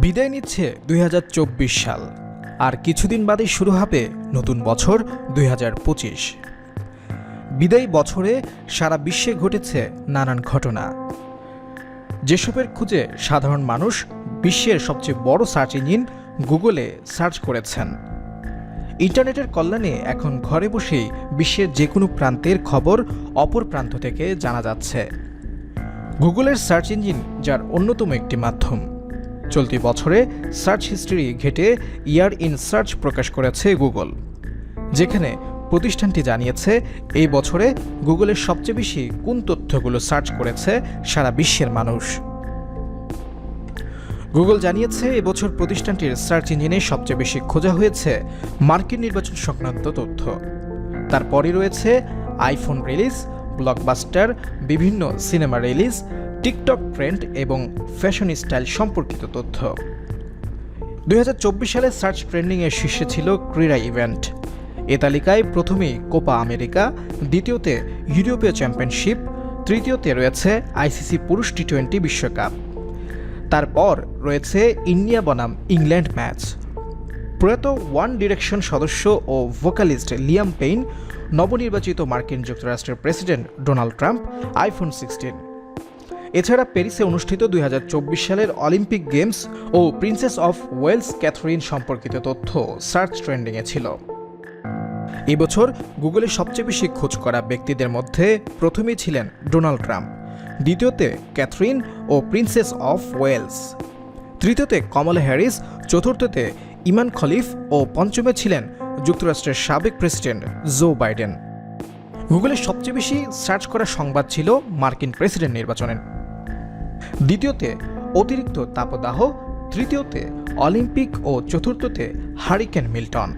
বিদায় নিচ্ছে ২০২৪ সাল, আর কিছুদিন বাদেই শুরু হবে নতুন বছর ২০২৫। বিদায়ী বছরে সারা বিশ্বে ঘটেছে নানান ঘটনা, যেসবের খুঁজে সাধারণ মানুষ বিশ্বের সবচেয়ে বড় সার্চ ইঞ্জিন গুগলে সার্চ করেছেন। ইন্টারনেটের কল্যাণে এখন ঘরে বসেই বিশ্বের যে কোনো প্রান্তের খবর অপর প্রান্ত থেকে জানা যাচ্ছে। গুগলের সার্চ ইঞ্জিন যার অন্যতম একটি মাধ্যম। চলতি বছরে সার্চ হিস্ট্রি ঘেটে ইয়ার ইন সার্চ প্রকাশ করেছে গুগল, যেখানে প্রতিষ্ঠানটি জানিয়েছে এই বছরে গুগলের সবচেয়ে বেশি কোন তথ্যগুলো সার্চ করেছে সারা বিশ্বের মানুষ। গুগল জানিয়েছে এবছর প্রতিষ্ঠানটির সার্চ ইঞ্জিনে সবচেয়ে বেশি খোঁজা হয়েছে মার্কিন নির্বাচন সংক্রান্ত তথ্য। তারপরই রয়েছে আইফোন রিলিজ, ব্লকবাস্টার, বিভিন্ন সিনেমা রিলিজ, টিকটক ট্রেন্ড এবং ফ্যাশন স্টাইল সম্পর্কিত তথ্য। ২০২৪ সালে সার্চ ট্রেন্ডিংয়ের শীর্ষে ছিল ক্রীড়া ইভেন্ট। এ তালিকায় প্রথমেই কোপা আমেরিকা, দ্বিতীয়তে ইউরোপীয় চ্যাম্পিয়নশিপ, তৃতীয়তে রয়েছে আইসিসি পুরুষ টি-20 বিশ্বকাপ। তারপর রয়েছে ইন্ডিয়া বনাম ইংল্যান্ড ম্যাচ। প্রয়াত ওয়ান ডিরেকশন সদস্য ও ভোকালিস্ট লিয়াম পেইন, নবনির্বাচিত মার্কিন যুক্তরাষ্ট্রের প্রেসিডেন্ট ডোনাল্ড ট্রাম্প, আইফোন 16। এছাড়া প্যারিসে অনুষ্ঠিত ২০২৪ সালের অলিম্পিক গেমস ও প্রিন্সেস অফ ওয়েলস ক্যাথরিন সম্পর্কিত তথ্য সার্চ ট্রেন্ডিংয়ে ছিল। এবছর গুগলের সবচেয়ে বেশি খোঁজ করা ব্যক্তিদের মধ্যে প্রথমেই ছিলেন ডোনাল্ড ট্রাম্প, দ্বিতীয়তে ক্যাথরিন ও প্রিন্সেস অফ ওয়েলস, তৃতীয়তে কমলা হ্যারিস, চতুর্থতে ইমান খলিফ ও পঞ্চমে ছিলেন যুক্তরাষ্ট্রের সাবেক প্রেসিডেন্ট জো বাইডেন। গুগলের সবচেয়ে বেশি সার্চ করা সংবাদ ছিল মার্কিন প্রেসিডেন্ট নির্বাচনের, দ্বিতীয়তে অতিরিক্ত তাপদাহ, তৃতীয়তে অলিম্পিক ও চতুর্থতে হারিকেন মিল্টন।